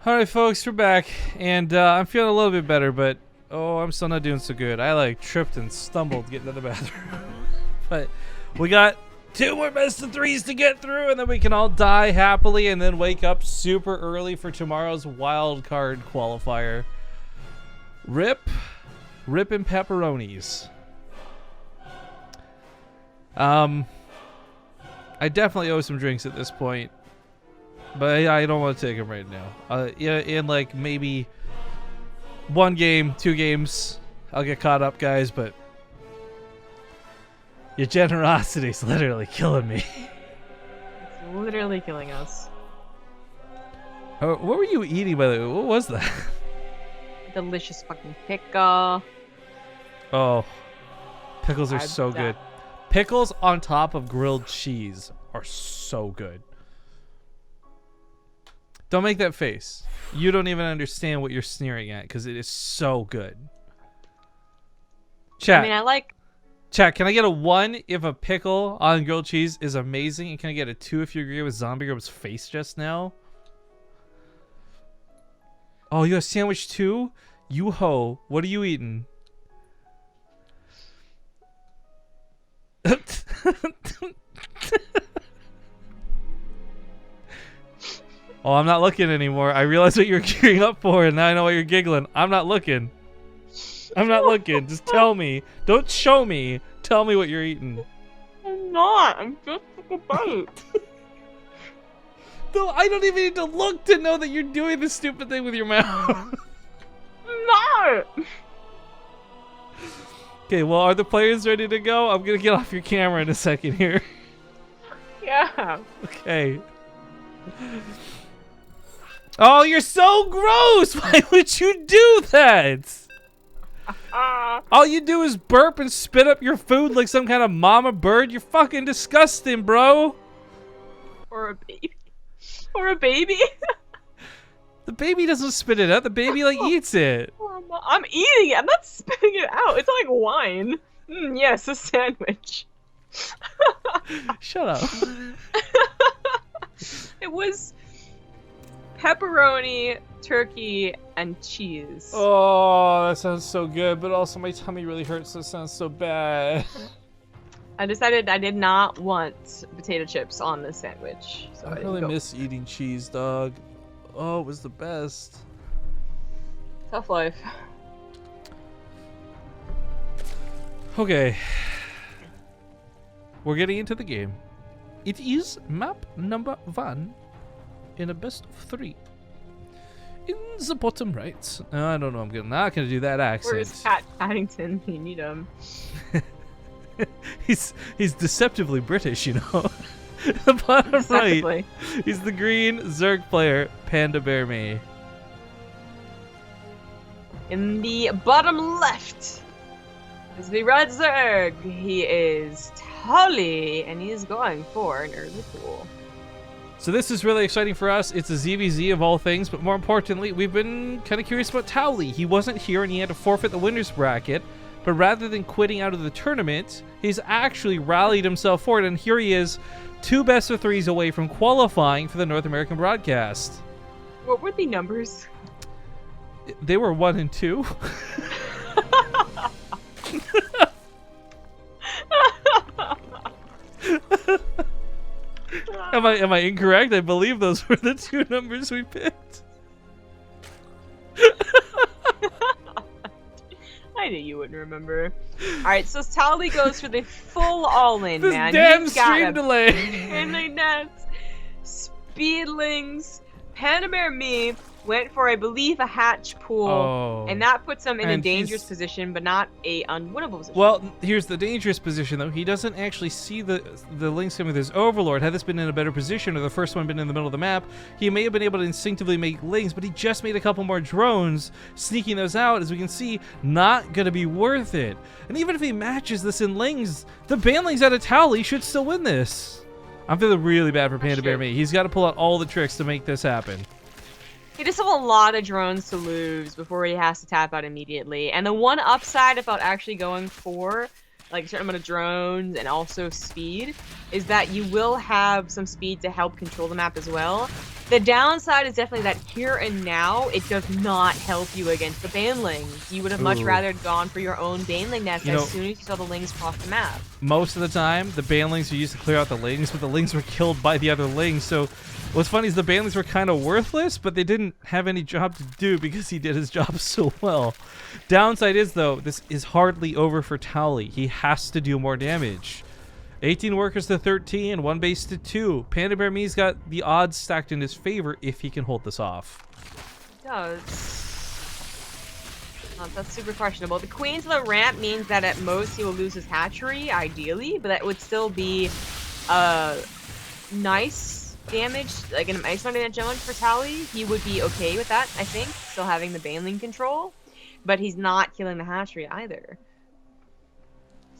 Alright folks, we're back, and I'm feeling a little bit better, but oh, I'm still not doing so good. I like tripped and stumbled getting to the bathroom. But we got 2 more best of 3s to get through, and then we can all die happily and then wake up super early for tomorrow's wild card qualifier. Rip and pepperonis. I definitely owe some drinks at this point. But I don't want to take them right now. Yeah, in like maybe 1 game, 2 games, I'll get caught up, guys. But your generosity is literally killing me. It's literally killing us. Oh, what were you eating, by the way? What was that? Delicious fucking pickle. Oh, pickles are so good. Pickles on top of grilled cheese are so good. Don't make that face. You don't even understand what you're sneering at because it is so good. Chat. I mean, I like... Chat, can I get a 1 if a pickle on grilled cheese is amazing? And can I get a 2 if you agree with Zombie Grub's face just now? Oh, you have sandwich too? You ho. What are you eating? Oh, I'm not looking anymore. I realize what you're gearing up for, and now I know why you're giggling. I'm not looking. I'm not looking. Just tell me. Don't show me. Tell me what you're eating. I'm not. I'm just a bite. No, I don't even need to look to know that you're doing this stupid thing with your mouth. I'm not. Okay, well, are the players ready to go? I'm going to get off your camera in a second here. Yeah. Okay. Oh, you're so gross! Why would you do that? All you do is burp and spit up your food like some kind of mama bird. You're fucking disgusting, bro. Or a baby. Or a baby. The baby doesn't spit it out. The baby, like, eats it. I'm eating it. I'm not spitting it out. It's like wine. Yes, a sandwich. Shut up. It was pepperoni, turkey, and cheese. Oh, that sounds so good, but also my tummy really hurts. That sounds so bad. I decided I did not want potato chips on this sandwich. So I really miss eating cheese, dog. Oh, it was the best. Tough life. Okay. We're getting into the game. It is map number 1 in a best of 3. In the bottom right. I don't know. I'm not gonna do that accent. Where's Pat Paddington? You need him. he's deceptively British, you know. The bottom Deceptively. right. He's the green Zerg player, PandaBearMe. In the bottom left is the red Zerg. He is Towelie, and he is going for an early pool. So this is really exciting for us. It's a ZvZ of all things, but more importantly, we've been kind of curious about Towelie. He wasn't here and he had to forfeit the winner's bracket, but rather than quitting out of the tournament, he's actually rallied himself forward, and here he is, 2 best of 3s away from qualifying for the North American broadcast. What were the numbers? They were 1 and 2. Am I incorrect? I believe those were the 2 numbers we picked. I knew you wouldn't remember. Alright, so Towelie goes for the full all-in, This man. damn He's got stream delay. Ending nets, speedlings, PandaBearMe went for, I believe, a hatch pool, and that puts him in a dangerous position, but not a unwinnable position. Well, here's the dangerous position, though. He doesn't actually see the links coming with his Overlord. Had this been in a better position, or the first one been in the middle of the map, he may have been able to instinctively make links, but he just made a couple more drones. Sneaking those out, as we can see, not going to be worth it. And even if he matches this in lings, the banlings out of Towelie should still win this. I'm feeling really bad for PandaBearMe. He's got to pull out all the tricks to make this happen. He just have a lot of drones to lose before he has to tap out immediately. And the one upside about actually going for like a certain amount of drones and also speed is that you will have some speed to help control the map as well. The downside is definitely that here and now, it does not help you against the banelings. You would have much rather gone for your own baneling nest as soon as you saw the lings cross the map. Most of the time, the banelings are used to clear out the lings, but the lings were killed by the other lings. So what's funny is the banelings were kind of worthless, but they didn't have any job to do because he did his job so well. Downside is, though, this is hardly over for Towelie. He has to do more damage. 18 workers to 13, 1 base to 2. PandaBearMe's got the odds stacked in his favor if he can hold this off. He does. That's super questionable. The queens of the ramp means that at most he will lose his hatchery, ideally, but that would still be nice damage, like an nice amount of damage for Towelie. He would be okay with that, I think, still having the baneling control, but he's not killing the hatchery either.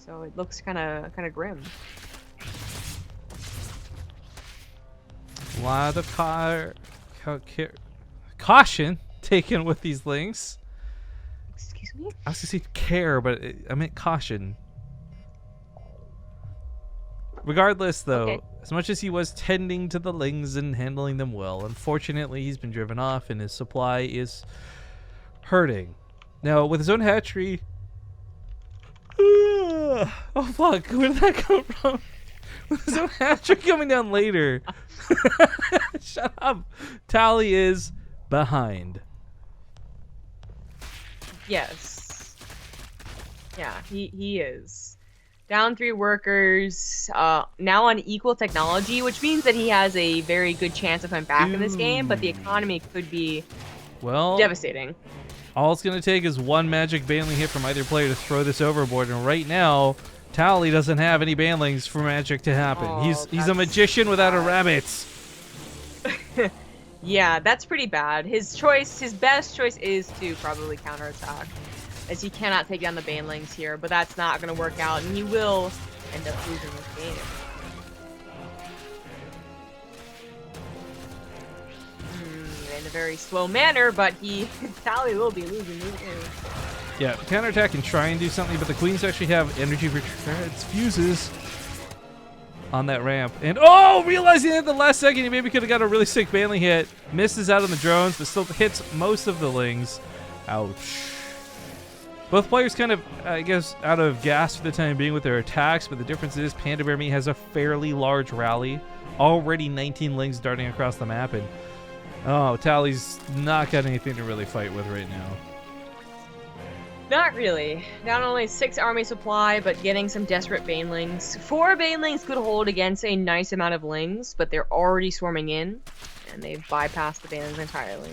So it looks kind of grim. A lot of caution taken with these links. Excuse me? I was gonna say care, but I meant caution. Regardless, though, as much as he was tending to the lings and handling them well, unfortunately he's been driven off and his supply is hurting. Now, with his own hatchery... Oh fuck, where did that come from? With his own hatchery coming down later. Shut up. Towelie is behind. Yes. Yeah, he is. Down 3 workers, now on equal technology, which means that he has a very good chance of coming back in this game, but the economy could be devastating. All it's going to take is 1 magic baneling hit from either player to throw this overboard, and right now, Towelie doesn't have any banelings for magic to happen. Oh, he's a magician without a rabbit. Yeah, that's pretty bad. His best choice is to probably counterattack, as he cannot take down the banelings here, but that's not going to work out, and he will end up losing this game. In a very slow manner, but Towelie will be losing this game. Yeah, counterattack and try and do something, but the queens actually have energy for fuses on that ramp. And realizing at the last second he maybe could have got a really sick baneling hit. Misses out on the drones, but still hits most of the lings. Ouch. Both players kind of, I guess, out of gas for the time being with their attacks, but the difference is PandaBearMe has a fairly large rally. Already 19 lings darting across the map, and Towelie's not got anything to really fight with right now. Not really. Down only 6 army supply, but getting some desperate banelings. 4 banelings could hold against a nice amount of lings, but they're already swarming in, and they've bypassed the banelings entirely.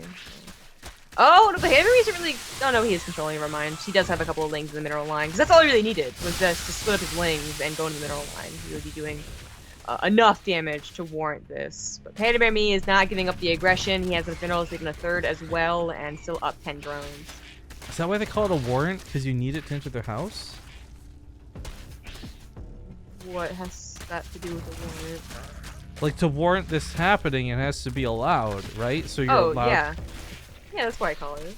Oh, no, but Henry isn't really... Oh, no, he is controlling, never mind. He does have a couple of lings in the mineral line, because that's all he really needed, was just to split up his lings and go into the mineral line. He would be doing enough damage to warrant this. But PandaBearMe is not giving up the aggression. He has the minerals taking a 3rd as well, and still up 10 drones. Is that why they call it a warrant? Because you need it to enter their house? What has that to do with the warrant? Like, to warrant this happening, it has to be allowed, right? So you're allowed... yeah. Yeah, that's why I call it.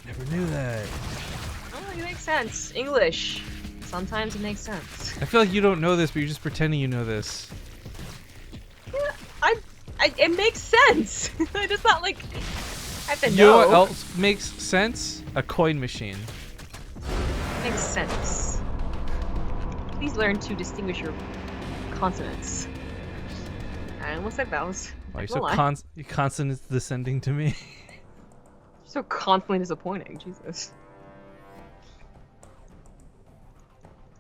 Never knew that. Oh, it makes sense. English. Sometimes it makes sense. I feel like you don't know this, but you're just pretending you know this. Yeah, it makes sense. I just not like... I have to know. You know what else makes sense? A coin machine. Makes sense. Please learn to distinguish your consonants. I almost said vowels. Why you're so consonants descending to me? So constantly disappointing, Jesus.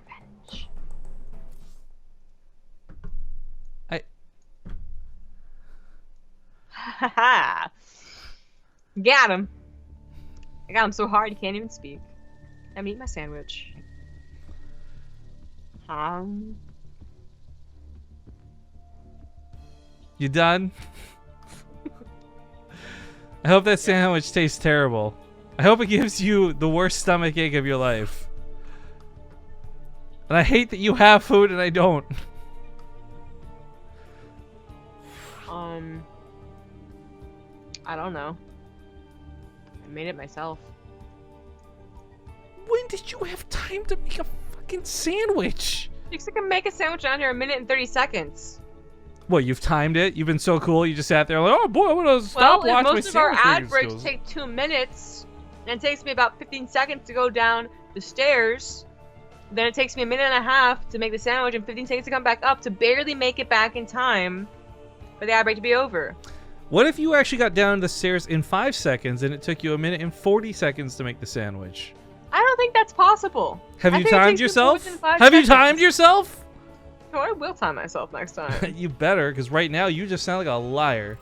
Revenge. Haha. Got him. I got him so hard he can't even speak. I'm eating my sandwich. You done? I hope that sandwich tastes terrible. I hope it gives you the worst stomach ache of your life. And I hate that you have food and I don't. I don't know. I made it myself. When did you have time to make a fucking sandwich? You can make a sandwich under a minute and 30 seconds. What, you've timed it? You've been so cool, you just sat there like, oh boy, I want to stop Well, if watching my most of our sandwich ad making breaks skills. take 2 minutes, and it takes me about 15 seconds to go down the stairs, then it takes me a minute and a half to make the sandwich and 15 seconds to come back up to barely make it back in time for the ad break to be over. What if you actually got down the stairs in 5 seconds and it took you a minute and 40 seconds to make the sandwich? I don't think that's possible. Have I you think it timed takes me yourself? more than 5 Have you seconds. timed yourself? Oh, I will time myself next time. You better, because right now you just sound like a liar.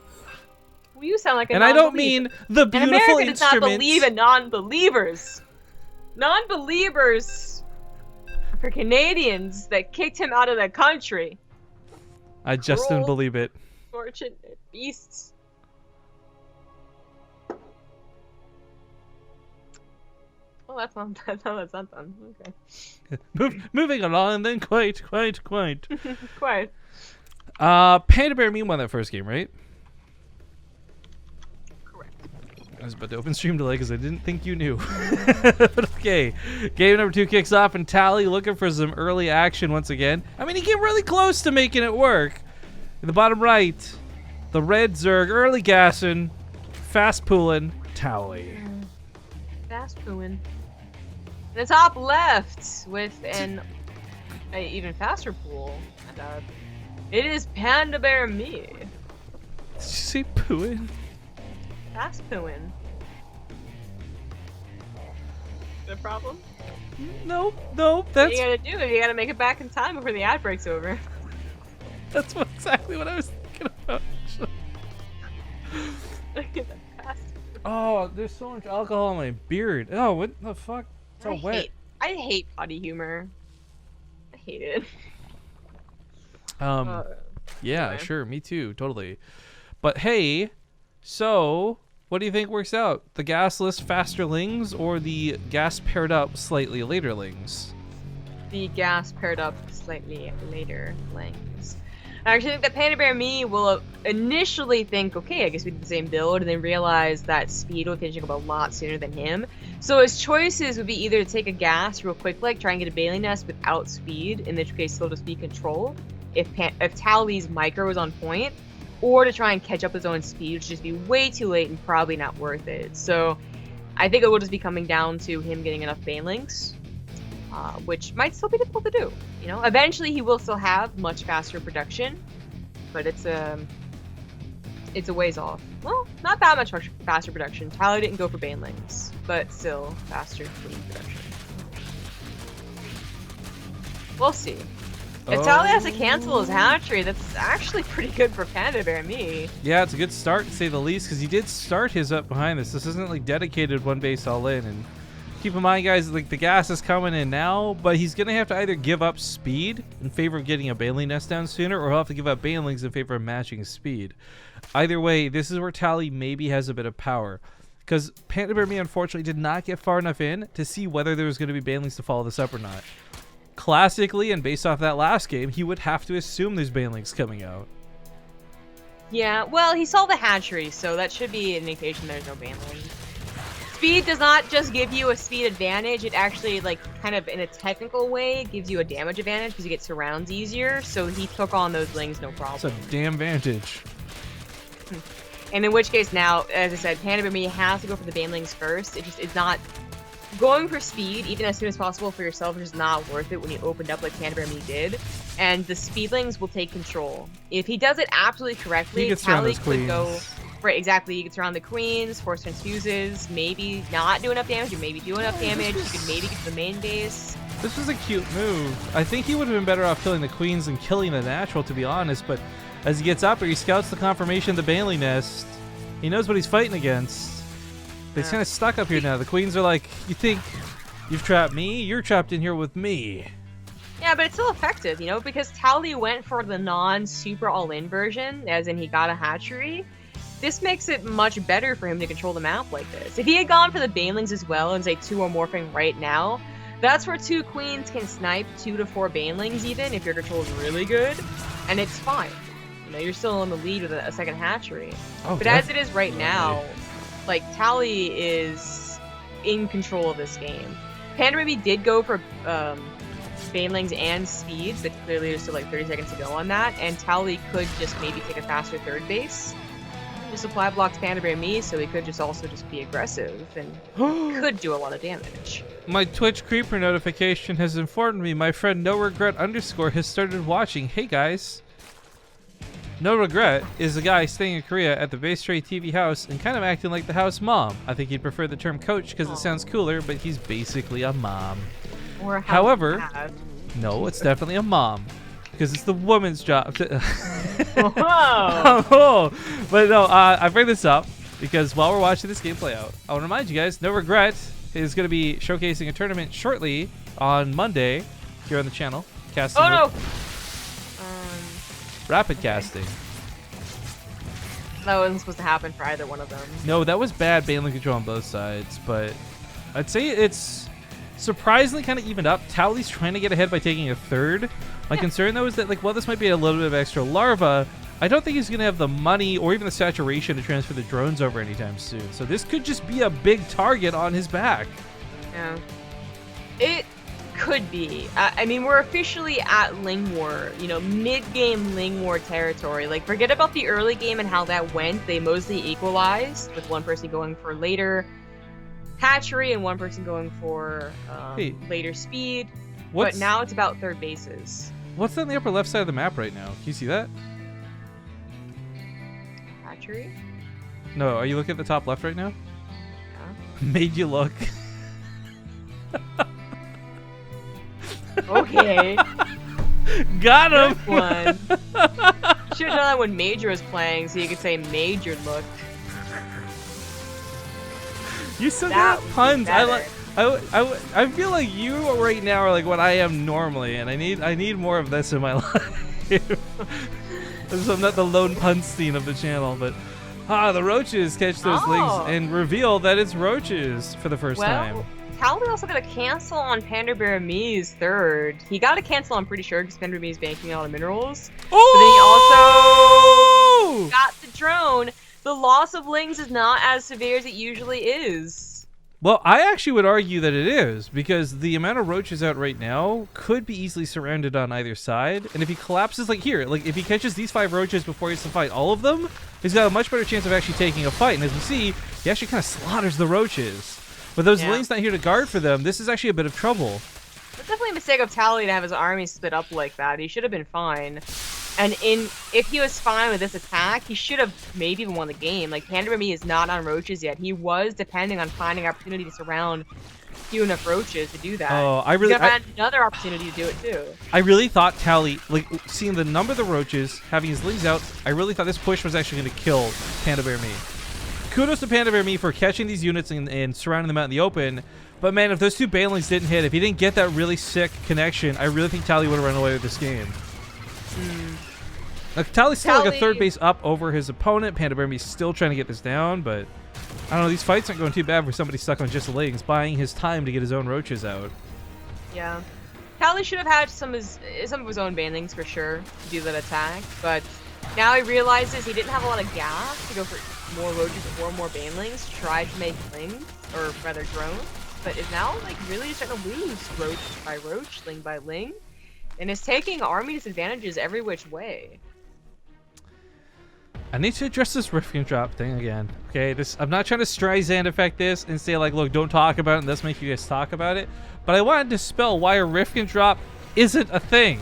Well, you sound like a And I don't non-believer. mean the And beautiful America does not instruments. believe in non-believers. Non-believers for Canadians that kicked him out of the country. I just didn't believe it. Fortunate beasts. Oh, that's not that's not done. Okay. Moving along, then quite. Quite. PandaBearMe won that first game, right? Correct. I was about to open stream delay because I didn't think you knew. But okay, game number 2 kicks off, and Towelie looking for some early action once again. I mean, he came really close to making it work. In the bottom right, the red Zerg, early gassing, fast pooling, Towelie. Fast pooing. In the top left with an even faster pool. And, it is PandaBearMe. Did you say pooing? Fast pooing. The problem? Nope. What That's you gotta do is you gotta make it back in time before the ad break's over. exactly what I was thinking about. Look at that fast. Oh, there's so much alcohol on my beard. Oh, what the fuck? It's all wet. I hate potty humor. I hate it. Yeah, anyway. sure, me too, totally. But hey, so what do you think works out? The gasless faster lings or the gas paired up slightly later lings? The gas paired up slightly later lings. I actually think that PandaBearMe will initially think, okay, I guess we did the same build, and then realize that speed will finishing up a lot sooner than him. So his choices would be either to take a gas real quick, like try and get a Bailey Nest without speed, in which case he'll just be control, if Towelie's micro is on point, or to try and catch up his own speed, which would just be way too late and probably not worth it. So I think it will just be coming down to him getting enough Banelings, which might still be difficult to do. You know, eventually he will still have much faster production, but it's a ways off. Well, not that much faster production. Towelie didn't go for Banelings, but still faster production. We'll see. If Towelie has to cancel his hatchery, that's actually pretty good for PandaBearMe. Yeah, it's a good start to say the least, because he did start his up behind this. This isn't like dedicated one base all in. And keep in mind, guys, like the gas is coming in now, but he's gonna have to either give up speed in favor of getting a Bailey Nest down sooner, or he'll have to give up Banelings in favor of matching his speed. Either way, this is where Towelie maybe has a bit of power, because PandaBearMe unfortunately did not get far enough in to see whether there was going to be Banelings to follow this up or not. Classically, and based off that last game, he would have to assume there's Banelings coming out. Yeah, well, he saw the hatchery, so that should be an indication there's no Baneling. Speed does not just give you a speed advantage, it actually, like, kind of in a technical way, gives you a damage advantage because you get surrounds easier, so he took on those lings no problem. It's a damn vantage. And in which case now, as I said, PandaBearMe has to go for the Banelings first. It's not... Going for speed, even as soon as possible for yourself, is not worth it when you opened up like PandaBearMe did. And the speedlings will take control. If he does it absolutely correctly, He gets around Towelie those could go... queens. Right, exactly. You could surround the queens, force transfuses, maybe not do enough damage, or maybe do enough damage. You could maybe get to the main base. This was a cute move. I think he would have been better off killing the queens than killing the natural, to be honest. But as he gets up here, he scouts the confirmation of the Bailey Nest. He knows what he's fighting against. But he's kind of stuck up here now. The queens are like, you think you've trapped me? You're trapped in here with me. Yeah, but it's still effective, you know, because Towelie went for the non-super all-in version, as in he got a hatchery. This makes it much better for him to control the map like this. If he had gone for the Banelings as well and say 2 are morphing right now, that's where 2 queens can snipe 2 to 4 Banelings even if your control is really good, and it's fine. You know, you're still in the lead with a second hatchery. Oh, but as it is right now, like, Towelie is in control of this game. PandaBearMe did go for banelings and speeds, but clearly there's still like 30 seconds to go on that, and Towelie could just maybe take a faster third base. Just supply blocks PandaBearMe, so he could just also just be aggressive and could do a lot of damage. My Twitch creeper notification has informed me my friend No Regret _ has started watching. Hey guys. No Regret is a guy staying in Korea at the BaseTradeTV house and kind of acting like the house mom. I think he'd prefer the term coach because it sounds cooler, but he's basically a mom. Or a However, dad. no, it's definitely a mom because it's the woman's job. Whoa. Oh, but no, I bring this up because while we're watching this game play out, I want to remind you guys, No Regret is going to be showcasing a tournament shortly on Monday here on the channel. Casting Oh no! Rapid casting. That wasn't supposed to happen for either one of them. No, that was bad baneling control on both sides, but I'd say it's surprisingly kind of evened up. Towelie's trying to get ahead by taking a third. My concern though is that, like, while this might be a little bit of extra larva, I don't think he's going to have the money or even the saturation to transfer the drones over anytime soon. So this could just be a big target on his back. Yeah. It could be. I mean, we're officially at Ling War, you know, mid-game Ling War territory. Like, forget about the early game and how that went. They mostly equalized, with one person going for later hatchery and one person going for later speed. But now it's about third bases. What's on the upper left side of the map right now? Can you see that? Hatchery? No, are you looking at the top left right now? Yeah. Made you look. Okay. Got him! Good one. Should have done that when Major was playing, so you could say Major looked. You still That got would be puns. better. I feel like you right now are like what I am normally, and I need more of this in my life. So I'm not the lone punstein of the channel, but the roaches catch those lings and reveal that it's roaches for the first time. Towelie also got a cancel on PandaBearMe's third. He got a cancel, I'm pretty sure, because PandaBearMe is banking out of minerals. Oh! But then he also got the drone. The loss of lings is not as severe as it usually is. Well, I actually would argue that it is, because the amount of roaches out right now could be easily surrounded on either side. And if he collapses, like here, like if he catches these 5 roaches before he has to fight all of them, he's got a much better chance of actually taking a fight. And as we see, he actually kind of slaughters the roaches. With those lings not here to guard for them, this is actually a bit of trouble. It's definitely a mistake of Towelie to have his army split up like that. He should have been fine. And if he was fine with this attack, he should have maybe even won the game. Like, PandaBearMe is not on roaches yet. He was depending on finding opportunity to surround few enough roaches to do that. Oh, I really... He's gonna find another opportunity to do it, too. I really thought Towelie, like, seeing the number of the roaches, having his lings out, I really thought this push was actually going to kill PandaBearMe. Kudos to PandaBearMe for catching these units and surrounding them out in the open. But man, if those 2 banelings didn't hit, if he didn't get that really sick connection, I really think Towelie would have run away with this game. Like, Towelie's still like a third base up over his opponent. PandaBearMe's still trying to get this down, but I don't know, these fights aren't going too bad for somebody stuck on just the lings, buying his time to get his own roaches out. Yeah. Towelie should have had some of his own banelings for sure to do that attack, but now he realizes he didn't have a lot of gas to go for more roaches or more banelings, try to make lings, or rather drones, but is now like really starting to lose roach by roach, ling by ling, and is taking army disadvantages every which way. I need to address this Rifkin drop thing again. Okay, I'm not trying to Streisand effect this and say like, look, don't talk about it and let's make you guys talk about it, but I wanted to dispel why a Rifkin drop isn't a thing.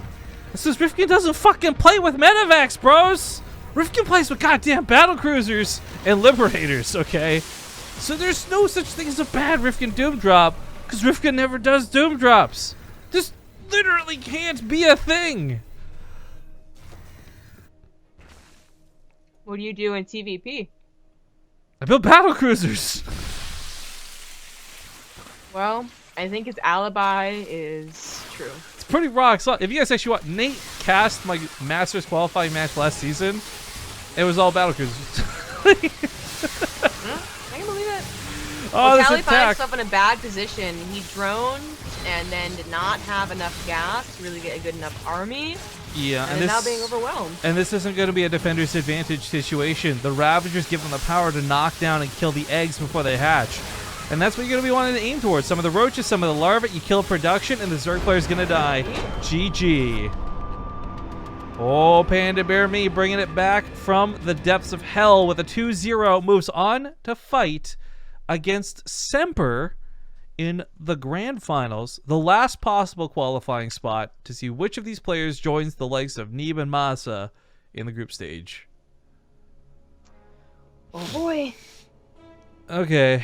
This is Rifkin doesn't fucking play with medevacs, bros! Rifkin plays with goddamn battlecruisers and liberators, okay? So there's no such thing as a bad Rifkin Doom drop, because Rifkin never does Doom drops. This literally can't be a thing. What do you do in TVP? I build battlecruisers. Well, I think his alibi is true. It's pretty rock solid. If you guys actually want, Nate cast my Masters qualifying match last season. It was all battlecruisers. I can believe it. Oh, this Towelie found attack. himself in a bad position. He droned and then did not have enough gas to really get a good enough army. Yeah, and is now being overwhelmed. And this isn't going to be a defender's advantage situation. The Ravagers give them the power to knock down and kill the eggs before they hatch. And that's what you're going to be wanting to aim towards. Some of the roaches, some of the larvae, you kill production, and the Zerg player's going to die. GG. Oh, PandaBearMe bringing it back from the depths of hell with a 2-0. Moves on to fight against Semper in the grand finals. The last possible qualifying spot to see which of these players joins the likes of Neeb and Masa in the group stage. Oh boy. Okay.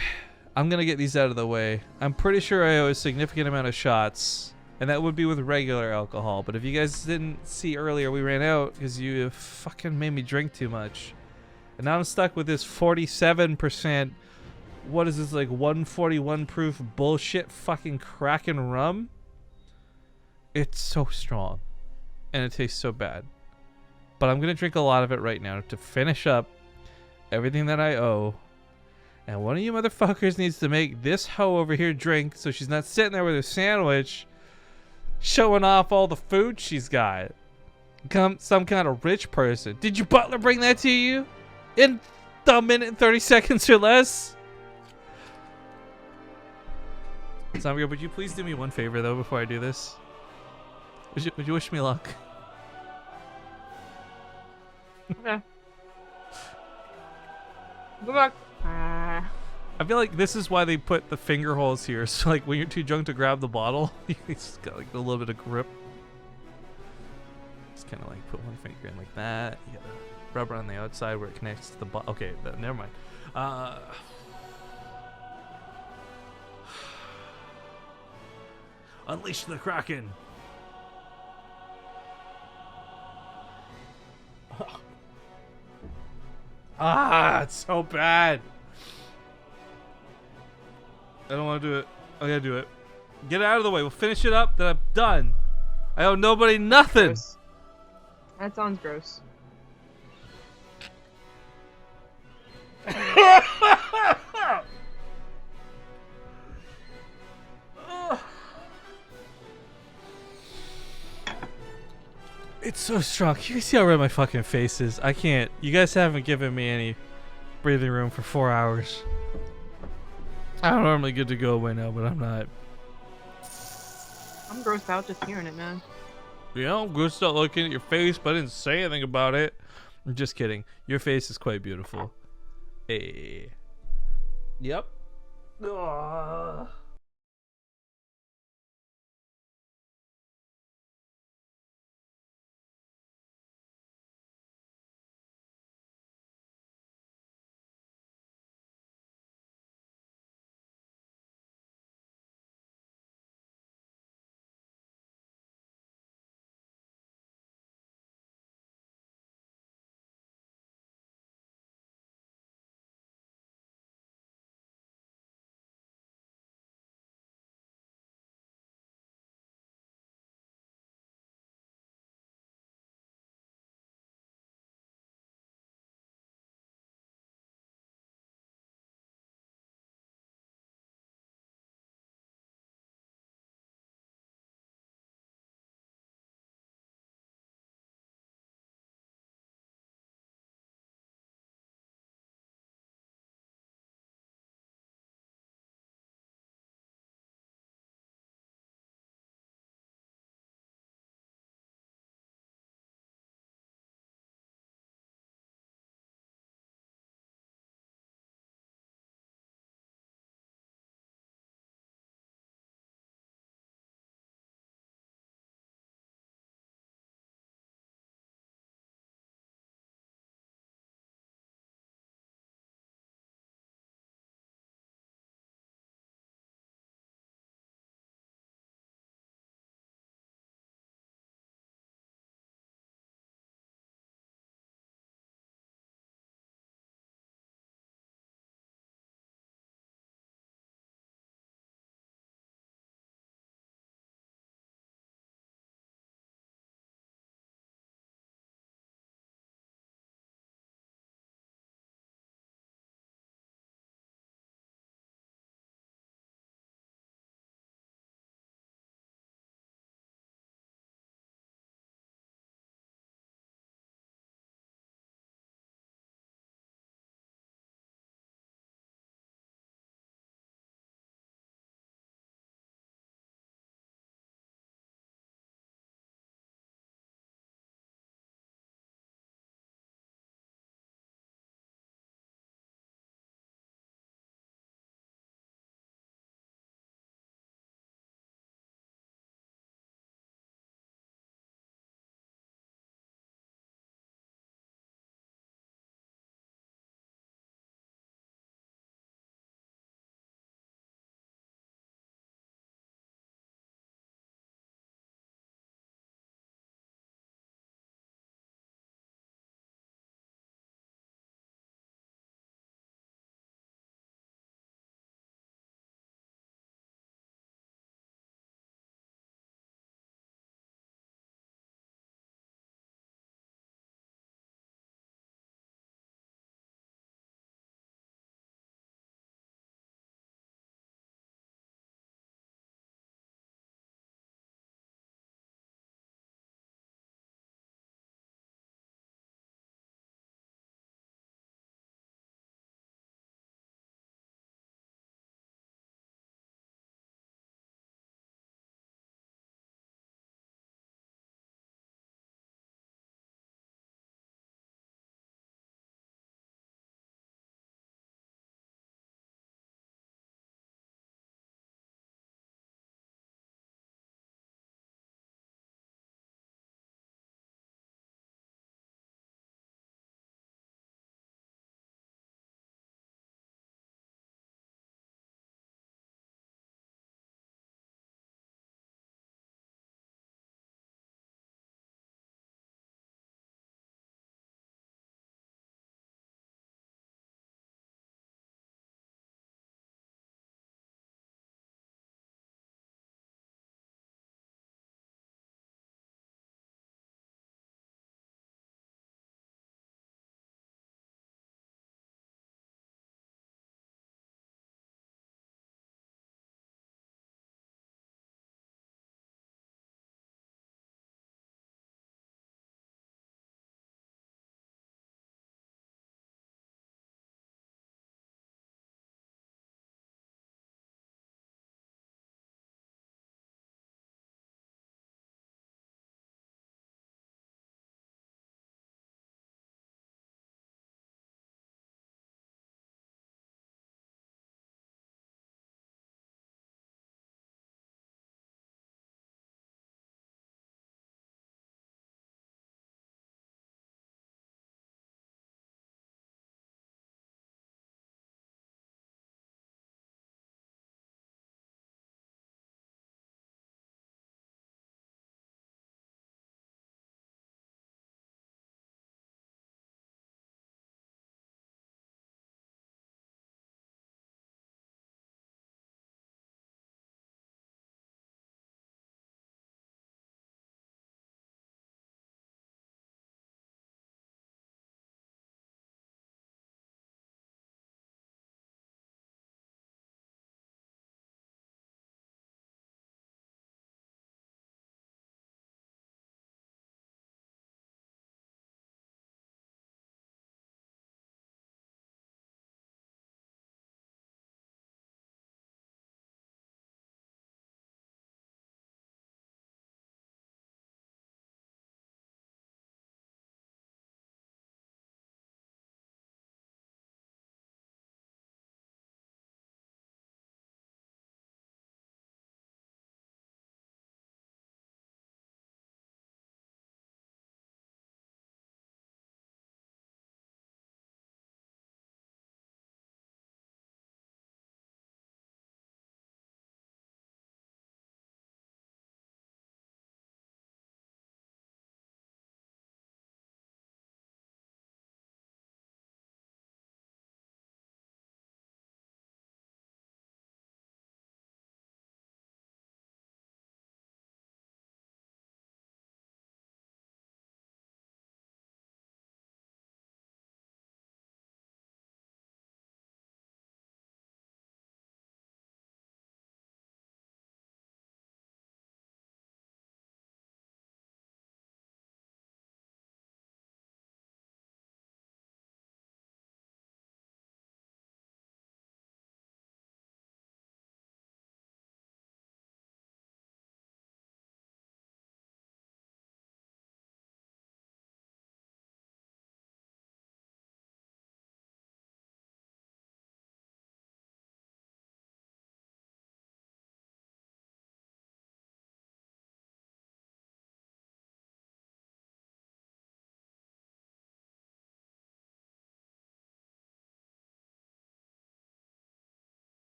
I'm going to get these out of the way. I'm pretty sure I owe a significant amount of shots, and that would be with regular alcohol. But if you guys didn't see earlier, we ran out because you fucking made me drink too much. And now I'm stuck with this 47%, what is this, like 141 proof bullshit fucking Kraken rum? It's so strong, and it tastes so bad. But I'm going to drink a lot of it right now to finish up everything that I owe. And one of you motherfuckers needs to make this hoe over here drink so she's not sitting there with her sandwich showing off all the food she's got. Some kind of rich person. Did your butler bring that to you? In a minute and 30 seconds or less? Zombie, would you please do me one favor though before I do this? Would you wish me luck? Okay. Good luck. I feel like this is why they put the finger holes here. So like when you're too drunk to grab the bottle, you just got like a little bit of grip. Just kind of like put one finger in like that. You got the rubber on the outside where it connects to the bottle. Okay, never mind. Unleash the Kraken. Ah, it's so bad. I don't want to do it. I gotta do it. Get it out of the way. We'll finish it up. Then I'm done. I owe nobody nothing. Gross. That sounds gross. It's so strong. You can see how red my fucking face is. I can't. You guys haven't given me any breathing room for 4 hours. I'm normally good to go away now, but I'm not. I'm grossed out just hearing it, man. Yeah, I'm grossed out looking at your face, but I didn't say anything about it. I'm just kidding. Your face is quite beautiful. Hey. Yep. Ugh.